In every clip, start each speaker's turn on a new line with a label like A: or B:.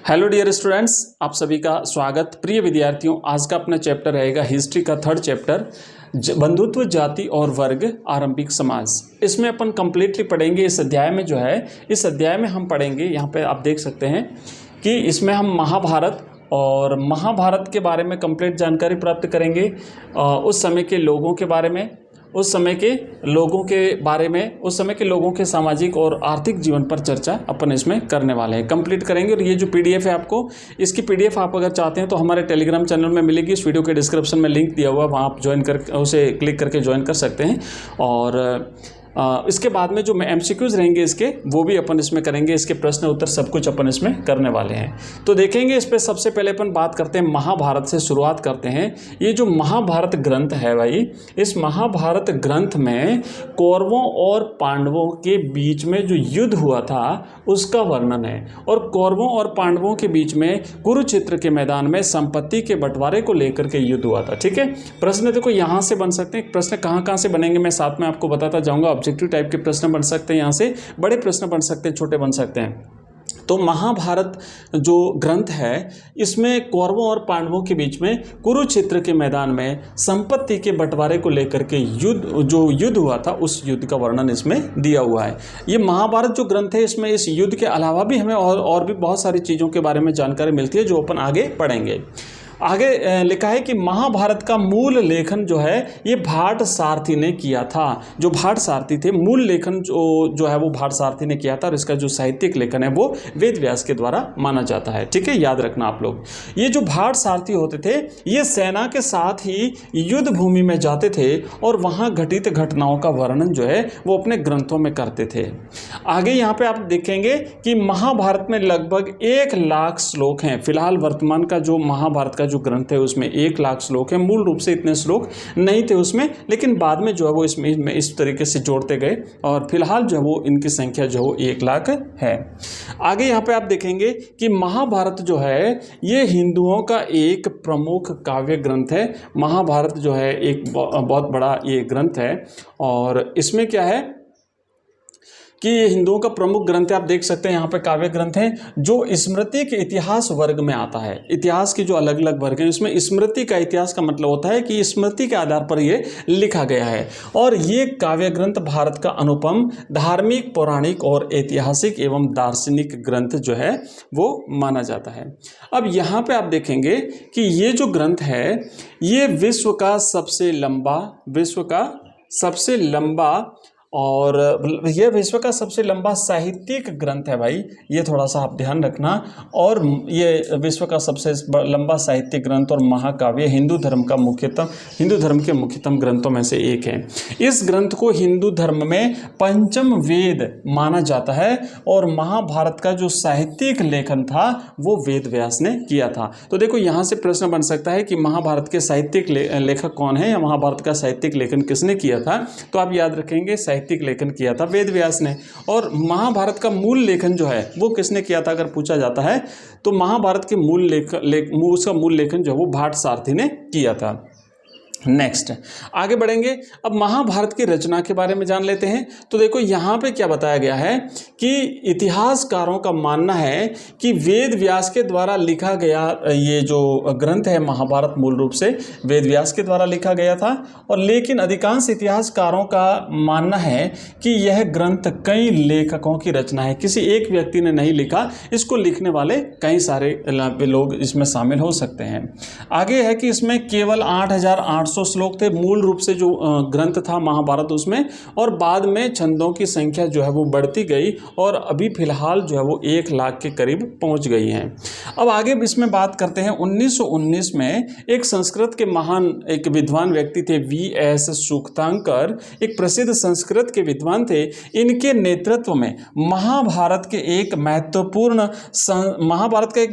A: Hello dear students, आप सभी का स्वागत। प्रिय विद्यार्थियों, आज का अपना चैप्टर रहेगा हिस्ट्री का थर्ड चैप्टर, बंधुत्व, जाति और वर्ग, आरंभिक समाज। इसमें अपन कंप्लीटली पढ़ेंगे। इस अध्याय में जो है, इस अध्याय में हम पढ़ेंगे, यहाँ पे आप देख सकते हैं कि इसमें हम महाभारत और महाभारत के बारे में कंप्लीट जानकारी प्राप्त करेंगे। उस समय के लोगों के बारे में, उस समय के लोगों के बारे में, उस समय के लोगों के सामाजिक और आर्थिक जीवन पर चर्चा अपन इसमें करने वाले हैं, कंप्लीट करेंगे। और ये जो पीडीएफ है, आपको इसकी पीडीएफ आप अगर चाहते हैं तो हमारे टेलीग्राम चैनल में मिलेगी। इस वीडियो के डिस्क्रिप्शन में लिंक दिया हुआ है, वहाँ आप ज्वाइन कर उसे क्लिक करके ज्वाइन कर सकते हैं। और इसके बाद में जो एमसीक्यूज रहेंगे इसके, वो भी अपन इसमें करेंगे। इसके प्रश्न उत्तर सब कुछ अपन इसमें करने वाले हैं। तो देखेंगे इस पर सबसे पहले अपन बात करते हैं, महाभारत से शुरुआत करते हैं। ये जो महाभारत ग्रंथ है भाई, इस महाभारत ग्रंथ में कौरवों और पांडवों के बीच में जो युद्ध हुआ था उसका वर्णन है। और कौरवों और पांडवों के बीच में कुरुक्षेत्र के मैदान में संपत्ति के बंटवारे को लेकर के युद्ध हुआ था। ठीक है, प्रश्न देखो यहाँ से बन सकते हैं। प्रश्न कहाँ कहाँ से बनेंगे मैं साथ में आपको बताता जाऊँगा। ऑब्जेक्टिव टाइप के प्रश्न बन सकते हैं, यहाँ से बड़े प्रश्न बन सकते हैं, छोटे बन सकते हैं। तो महाभारत जो ग्रंथ है, इसमें कौरवों और पांडवों के बीच में कुरुक्षेत्र के मैदान में संपत्ति के बंटवारे को लेकर के युद्ध हुआ था, उस युद्ध का वर्णन इसमें दिया हुआ है। ये महाभारत जो ग्रंथ है, इसमें इस युद्ध के अलावा भी हमें और भी बहुत सारी चीज़ों के बारे में जानकारी मिलती है, जो अपन आगे पढ़ेंगे। आगे लिखा है कि महाभारत का मूल लेखन जो है ये भाट सारथी ने किया था। जो भाट सारथी थे, मूल लेखन जो है वो भाट सारथी ने किया था। और इसका जो साहित्यिक लेखन है वो वेद व्यास के द्वारा माना जाता है। ठीक है, याद रखना आप लोग। ये जो भाट सारथी होते थे, ये सेना के साथ ही युद्ध भूमि में जाते थे और वहाँ घटित घटनाओं का वर्णन जो है वो अपने ग्रंथों में करते थे। आगे यहाँ पे आप देखेंगे कि महाभारत में लगभग 1,00,000 श्लोक हैं। फिलहाल वर्तमान का जो महाभारत का जो ग्रंथ है उसमें 1,00,000 श्लोक है। मूल रूप से इतने श्लोक नहीं थे उसमें, लेकिन बाद में जो है वो इसमें इस तरीके से जोड़ते गए और फिलहाल जो है वो इनकी संख्या जो है 1,00,000 है। आगे यहाँ पे आप देखेंगे कि महाभारत जो है ये हिंदुओं का एक प्रमुख काव्य ग्रंथ है। महाभारत जो है एक बहुत बड़ा ये ग्रंथ है और इसमें क्या है कि ये हिंदुओं का प्रमुख ग्रंथ है। आप देख सकते हैं यहाँ पे काव्य ग्रंथ है जो स्मृति के इतिहास वर्ग में आता है। इतिहास के जो अलग अलग वर्ग हैं उसमें स्मृति का इतिहास का मतलब होता है कि स्मृति के आधार पर ये लिखा गया है। और ये काव्य ग्रंथ भारत का अनुपम धार्मिक, पौराणिक और ऐतिहासिक एवं दार्शनिक ग्रंथ जो है वो माना जाता है। अब यहाँ पे आप देखेंगे कि ये जो ग्रंथ है ये विश्व का सबसे लंबा और यह विश्व का सबसे लंबा साहित्यिक ग्रंथ है भाई, ये थोड़ा सा आप ध्यान रखना। और ये विश्व का सबसे लंबा साहित्यिक ग्रंथ और महाकाव्य हिंदू धर्म के मुख्यतम ग्रंथों में से एक है। इस ग्रंथ को हिंदू धर्म में पंचम वेद माना जाता है और महाभारत का जो साहित्यिक लेखन था वो वेद व्यास ने किया था। तो देखो यहाँ से प्रश्न बन सकता है कि महाभारत के साहित्यिक लेखक कौन है या महाभारत का साहित्यिक लेखन किसने किया था। तो आप याद रखेंगे साहित्यिक लेखन किया था वेद व्यास ने। और महाभारत का मूल लेखन जो है वो किसने किया था अगर पूछा जाता है तो महाभारत के उसका मूल लेखन जो है वो भाट सारथी ने किया था। नेक्स्ट आगे बढ़ेंगे। अब महाभारत की रचना के बारे में जान लेते हैं। तो देखो यहाँ पे क्या बताया गया है कि इतिहासकारों का मानना है कि वेद व्यास के द्वारा लिखा गया ये जो ग्रंथ है महाभारत मूल रूप से वेद व्यास के द्वारा लिखा गया था। और लेकिन अधिकांश इतिहासकारों का मानना है कि यह ग्रंथ कई लेखकों की रचना है, किसी एक व्यक्ति ने नहीं लिखा। इसको लिखने वाले कई सारे लोग इसमें शामिल हो सकते हैं। आगे है कि इसमें केवल 8,800 श्लोक थे मूल रूप से जो ग्रंथ था महाभारत उसमें, और बाद में छंदों की संख्या जो है वो बढ़ती गई और अभी फिलहाल जो है वो 1,00,000 के करीब पहुंच गई है। अब आगे इसमें बात करते हैं 1919 में एक संस्कृत के महान एक विद्वान व्यक्ति थे V.S. सूक्तांकर, एक प्रसिद्ध संस्कृत के विद्वान थे। इनके नेतृत्व में महाभारत का एक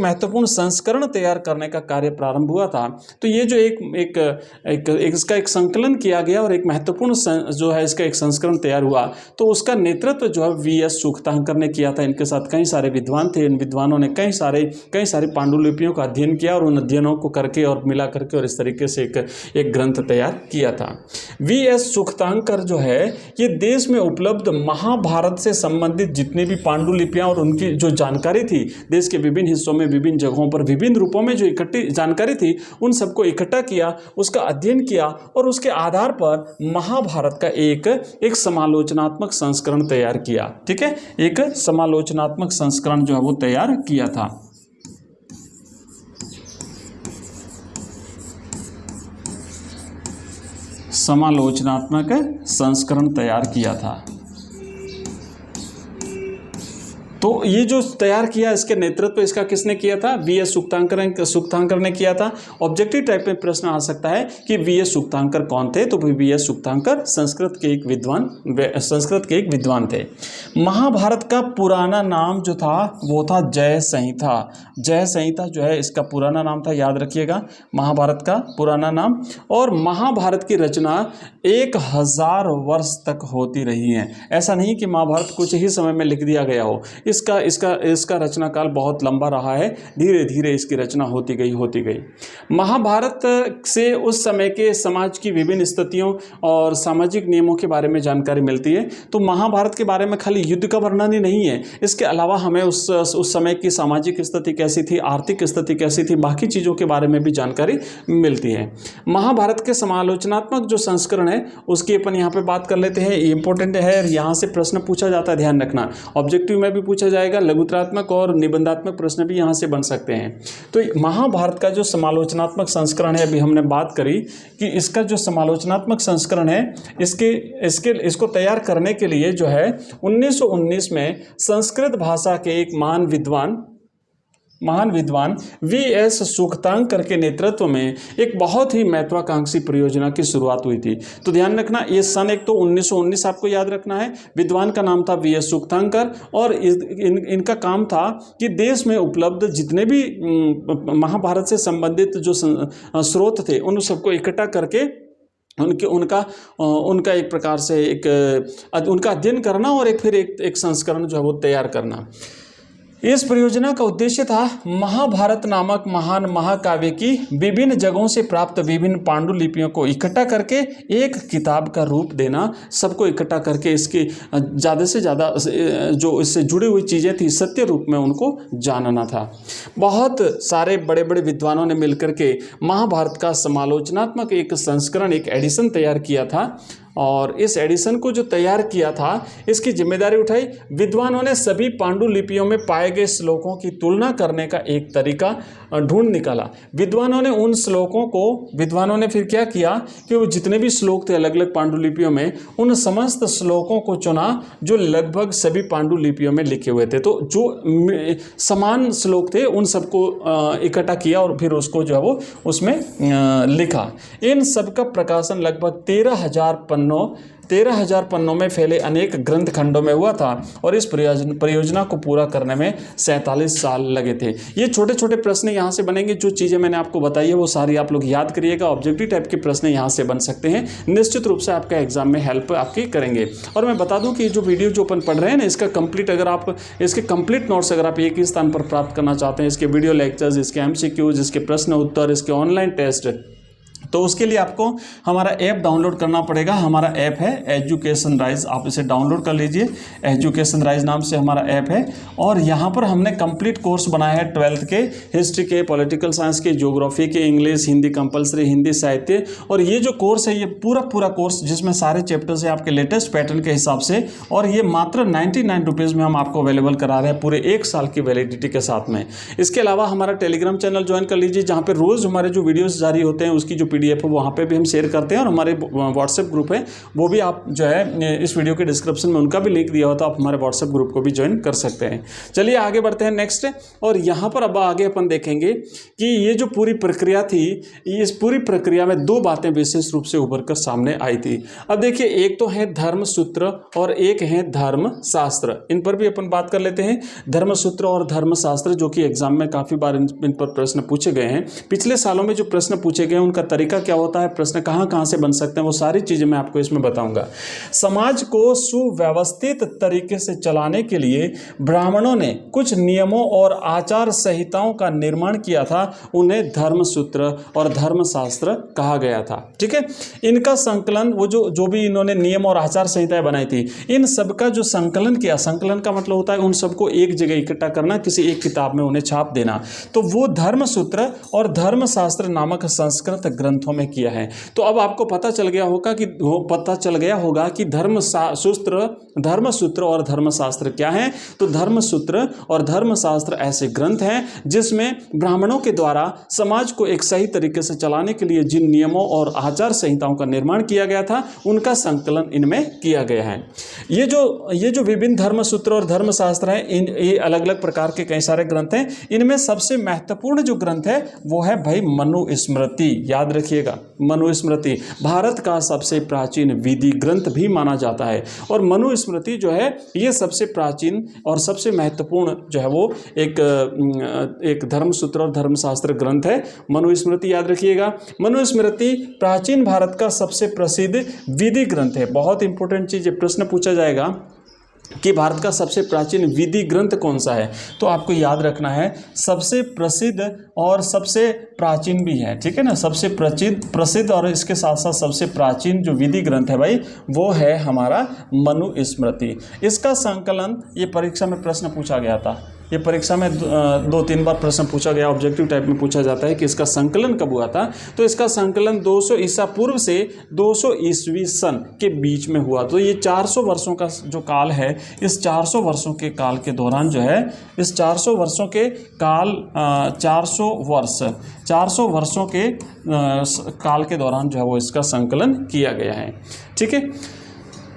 A: महत्वपूर्ण संस्करण तैयार करने का कार्य प्रारंभ हुआ था। तो ये जो एक इसका एक संकलन किया गया और एक महत्वपूर्ण जो है इसका एक संस्करण तैयार हुआ, तो उसका नेतृत्व जो है वी.एस. सूक्तांकर ने किया था। इनके साथ कई सारे विद्वान थे। इन विद्वानों ने कई सारी पांडुलिपियों का अध्ययन किया और उन अध्ययनों को करके और मिला करके और इस तरीके से एक ग्रंथ तैयार किया था। वी.एस. सूक्तांकर जो है ये देश में उपलब्ध महाभारत से संबंधित जितनी भी पांडुलिपियां और उनकी जो जानकारी थी, देश के विभिन्न हिस्सों में, विभिन्न जगहों पर, विभिन्न रूपों में जो इकट्ठी जानकारी थी, उन सबको इकट्ठा किया, उसका अध्ययन किया और उसके आधार पर महाभारत का एक समालोचनात्मक संस्करण तैयार किया। ठीक है, एक समालोचनात्मक संस्करण जो है वो तैयार किया था। समालोचनात्मक संस्करण तैयार किया था। तो ये जो तैयार किया, इसके नेतृत्व इसका किसने किया था? वी.एस. सूक्तांकर ने किया था। ऑब्जेक्टिव टाइप में प्रश्न आ सकता है कि वी.एस. सूक्तांकर कौन थे? तो वी.एस. सूक्तांकर संस्कृत के एक विद्वान थे। महाभारत का पुराना नाम जो था वो था जय संहिता। जय संहिता जो है इसका पुराना नाम था, याद रखिएगा, महाभारत का पुराना नाम। और महाभारत की रचना 1000 वर्ष तक होती रही है। ऐसा नहीं कि महाभारत कुछ ही समय में लिख दिया गया हो। इसका रचना काल बहुत लंबा रहा है। धीरे धीरे इसकी रचना होती गई। महाभारत से उस समय के समाज की विभिन्न स्थितियों और सामाजिक नियमों के बारे में जानकारी मिलती है। तो महाभारत के बारे में खाली युद्ध का वर्णन ही नहीं है, इसके अलावा हमें उस समय की सामाजिक स्थिति कैसी थी, आर्थिक स्थिति कैसी थी, बाकी चीज़ों के बारे में भी जानकारी मिलती है। महाभारत के समालोचनात्मक जो संस्करण है उसकी अपन यहाँ पे बात कर लेते हैं। इंपॉर्टेंट है, यहाँ से प्रश्न पूछा जाता है, ध्यान रखना। ऑब्जेक्टिव में भी पूछा जाएगा, लघुत्रात्मक और निबंधात्मक प्रश्न भी यहाँ से बन सकते हैं। तो महाभारत का जो समालोचनात्मक संस्करण है, अभी हमने बात करी कि इसका जो समालोचनात्मक संस्करण है, इसको तैयार करने के लिए जो है 1919 में संस्कृत भाषा के एक महान विद्वान वी.एस. सूक्तांकर के नेतृत्व में एक बहुत ही महत्वाकांक्षी परियोजना की शुरुआत हुई थी। तो ध्यान रखना, ये सन एक तो 1919 आपको याद रखना है। विद्वान का नाम था वी.एस. सूक्तांकर और इनका काम था कि देश में उपलब्ध जितने भी महाभारत से संबंधित जो स्रोत थे उन सबको इकट्ठा करके उनका एक प्रकार से उनका अध्ययन करना और फिर एक संस्करण जो है वो तैयार करना। इस परियोजना का उद्देश्य था महाभारत नामक महान महाकाव्य की विभिन्न जगहों से प्राप्त विभिन्न पांडुलिपियों को इकट्ठा करके एक किताब का रूप देना, सबको इकट्ठा करके इसकी ज़्यादा से ज़्यादा जो इससे जुड़ी हुई चीज़ें थी सत्य रूप में उनको जानना था। बहुत सारे बड़े बड़े विद्वानों ने मिलकर के महाभारत का समालोचनात्मक एक संस्करण, एक एडिशन तैयार किया था और इस एडिशन को जो तैयार किया था इसकी जिम्मेदारी उठाई विद्वानों ने। सभी पांडुलिपियों में पाए गए श्लोकों की तुलना करने का एक तरीका ढूंढ निकाला। विद्वानों ने फिर क्या किया कि वो जितने भी श्लोक थे अलग अलग पांडुलिपियों में, उन समस्त श्लोकों को चुना जो लगभग सभी पांडुलिपियों में लिखे हुए थे। तो जो समान श्लोक थे उन सबको इकट्ठा किया और फिर उसको जो है वो उसमें लिखा। इन सब का प्रकाशन लगभग 13,000 पन्नों में फैले अनेक ग्रंथ खंडों में हुआ था और इस परियोजना को पूरा करने में 47 साल लगे थे। ये छोटे छोटे प्रश्न यहाँ से बनेंगे। जो चीज़ें मैंने आपको बताई है वो सारी आप लोग याद करिएगा। ऑब्जेक्टिव टाइप के प्रश्न यहाँ से बन सकते हैं, निश्चित रूप से आपका एग्जाम में हेल्प आपकी करेंगे। और मैं बता दूँ कि जो वीडियो जो अपन पढ़ रहे हैं ना, इसका कंप्लीट नोट्स अगर आप एक ही स्थान पर प्राप्त करना चाहते हैं, इसके वीडियो लेक्चर्स, इसके MCQs, इसके प्रश्न उत्तर, इसके ऑनलाइन टेस्ट, तो उसके लिए आपको हमारा ऐप डाउनलोड करना पड़ेगा। हमारा ऐप है एजुकेशन राइज, आप इसे डाउनलोड कर लीजिए। एजुकेशन राइज नाम से हमारा ऐप है और यहाँ पर हमने कंप्लीट कोर्स बनाया है 12th के, हिस्ट्री के, पॉलिटिकल साइंस के, ज्योग्राफी के, इंग्लिश, हिंदी कंपलसरी, हिंदी साहित्य। और ये जो कोर्स है ये पूरा कोर्स जिसमें सारे चैप्टर्स है आपके लेटेस्ट पैटर्न के हिसाब से, और ये मात्र 99 रुपीज़ में हम आपको अवेलेबल करा रहे हैं पूरे 1 साल की वैलिडिटी के साथ में। इसके अलावा हमारा टेलीग्राम चैनल ज्वाइन कर लीजिए, जहाँ पर रोज़ हमारे जो वीडियोज़ जारी होते हैं उसकी जो PDF है वहाँ पे भी हम शेयर करते हैं। और हमारे व्हाट्सएप ग्रुप है वो भी आप जो है इस वीडियो के डिस्क्रिप्शन में उनका भी लिंक दिया होता है, आप हमारे व्हाट्सएप ग्रुप को भी ज्वाइन कर सकते हैं। चलिए आगे बढ़ते हैं नेक्स्ट। और यहाँ पर अब आगे अपन देखेंगे कि ये जो पूरी प्रक्रिया थी, इस पूरी प्रक्रिया में 2 बातें विशेष रूप से उभर कर सामने आई थी। अब देखिए, एक तो है धर्मसूत्र और एक है धर्मशास्त्र। इन पर भी अपन बात कर लेते हैं। धर्मसूत्र और धर्मशास्त्र जो कि एग्जाम में काफ़ी बार इन पर प्रश्न पूछे गए हैं। पिछले सालों में जो प्रश्न पूछे गए उनका तरीका क्या होता है, प्रश्न कहाँ कहाँ से बन सकते हैं, वो सारी चीज़ें मैं आपको इसमें बताऊंगा। समाज को सुव्यवस्थित तरीके से चलाने के लिए ब्राह्मणों ने कुछ नियमों और आचार संहिताओं का निर्माण किया था, उन्हें धर्मसूत्र और धर्मशास्त्र कहा गया था। ठीक है, इनका संकलन, वो जो भी इन्होंने नियम और आचार संहिताएं बनाई थी, इन सबका जो संकलन किया, संकलन का मतलब होता है उन सबको एक जगह इकट्ठा करना, किसी एक किताब में उन्हें छाप देना, तो वो धर्मसूत्र और धर्मशास्त्र नामक संस्कृत ग्रंथों में किया है। तो अब आपको पता चल गया होगा कि धर्मसूत्र और धर्मशास्त्र क्या है। तो धर्मसूत्र और धर्मशास्त्र ऐसे ग्रंथ हैं जिसमें ब्राह्मणों के द्वारा समाज को एक सही तरीके से चलाने के लिए जिन नियमों और आचार संहिताओं का निर्माण किया गया था, उनका संकलन इनमें किया गया है। ये जो विभिन्न धर्मसूत्र और धर्मशास्त्र हैं, ये अलग अलग प्रकार के कई सारे ग्रंथ हैं। इनमें सबसे महत्वपूर्ण जो ग्रंथ है वो है भाई मनुस्मृति। याद रखिएगा, मनुस्मृति भारत का सबसे प्राचीन विधि ग्रंथ भी माना जाता है, और मनुस्मृति जो है ये सबसे प्राचीन और सबसे महत्वपूर्ण जो है वो एक धर्मसूत्र और धर्मशास्त्र ग्रंथ है, मनुस्मृति। याद रखिएगा, मनुस्मृति प्राचीन भारत का सबसे प्रसिद्ध विधि ग्रंथ है। बहुत इंपॉर्टेंट चीज़, प्रश्न पूछा जाएगा कि भारत का सबसे प्राचीन विधि ग्रंथ कौन सा है, तो आपको याद रखना है सबसे प्रसिद्ध और सबसे प्राचीन भी है। ठीक है ना, सबसे प्रसिद्ध और इसके साथ साथ सबसे प्राचीन जो विधि ग्रंथ है भाई, वो है हमारा मनुस्मृति। इसका संकलन, ये परीक्षा में प्रश्न पूछा गया था, ये परीक्षा में 2-3 बार प्रश्न पूछा गया, ऑब्जेक्टिव टाइप में पूछा जाता है कि इसका संकलन कब हुआ था। तो इसका संकलन 200 ईसा पूर्व से 200 ईस्वी सन के बीच में हुआ। तो ये 400 वर्षों का जो काल है, इस 400 वर्षों के काल के दौरान जो है, इस 400 वर्षों के काल 400 वर्षों के काल के दौरान जो है वो इसका संकलन किया गया है। ठीक है,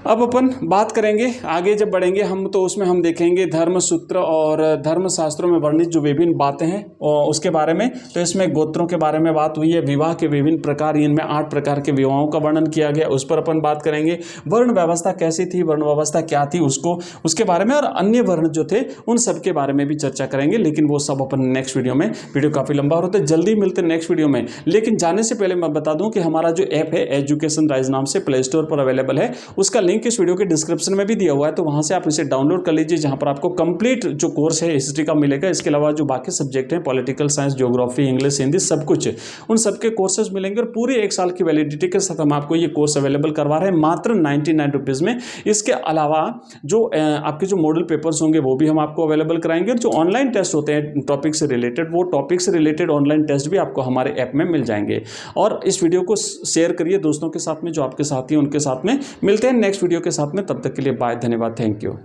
A: अब अपन बात करेंगे आगे जब बढ़ेंगे हम, तो उसमें हम देखेंगे धर्मसूत्र और धर्मशास्त्रों में वर्णित जो विभिन्न बातें हैं और उसके बारे में। तो इसमें गोत्रों के बारे में बात हुई है, विवाह के विभिन्न प्रकार, इनमें 8 प्रकार के विवाहों का वर्णन किया गया, उस पर अपन बात करेंगे। वर्ण व्यवस्था कैसी थी, वर्ण व्यवस्था क्या थी, उसके बारे में, और अन्य वर्ण जो थे उन सब के बारे में भी चर्चा करेंगे, लेकिन वो सब अपन नेक्स्ट वीडियो में। वीडियो काफ़ी लंबा हो रहा है, जल्दी मिलते हैं नेक्स्ट वीडियो में। लेकिन जाने से पहले मैं बता दूं कि हमारा जो ऐप है एजुकेशन राइज नाम से प्ले स्टोर पर अवेलेबल है, उसका लिंक इस वीडियो के डिस्क्रिप्शन में भी दिया हुआ है, तो वहां से आप इसे डाउनलोड कर लीजिए, जहां पर आपको कंप्लीट जो कोर्स है हिस्ट्री का मिलेगा। इसके अलावा जो बाकी सब्जेक्ट हैं, political science, geography, English, Hindi, सब कुछ, उन सबके कोर्सेज मिलेंगे, और पूरे 1 साल की वैलिडिटी के साथ हम आपको ये कोर्स अवेलेबल करवा रहे हैं मात्र 99 रुपीज़ में। इसके अलावा जो आपके जो मॉडल पेपर्स होंगे वो भी हम आपको अवेलेबल कराएंगे, और जो ऑनलाइन टेस्ट होते हैं टॉपिक से रिलेटेड, वो टॉपिक से रिलेटेड ऑनलाइन टेस्ट भी आपको हमारे ऐप में मिल जाएंगे। और इस वीडियो को शेयर करिए दोस्तों के साथ में, जो आपके साथी हैं उनके साथ में। मिलते हैं नेक्स्ट वीडियो के साथ में, तब तक के लिए बाय, धन्यवाद, थैंक यू।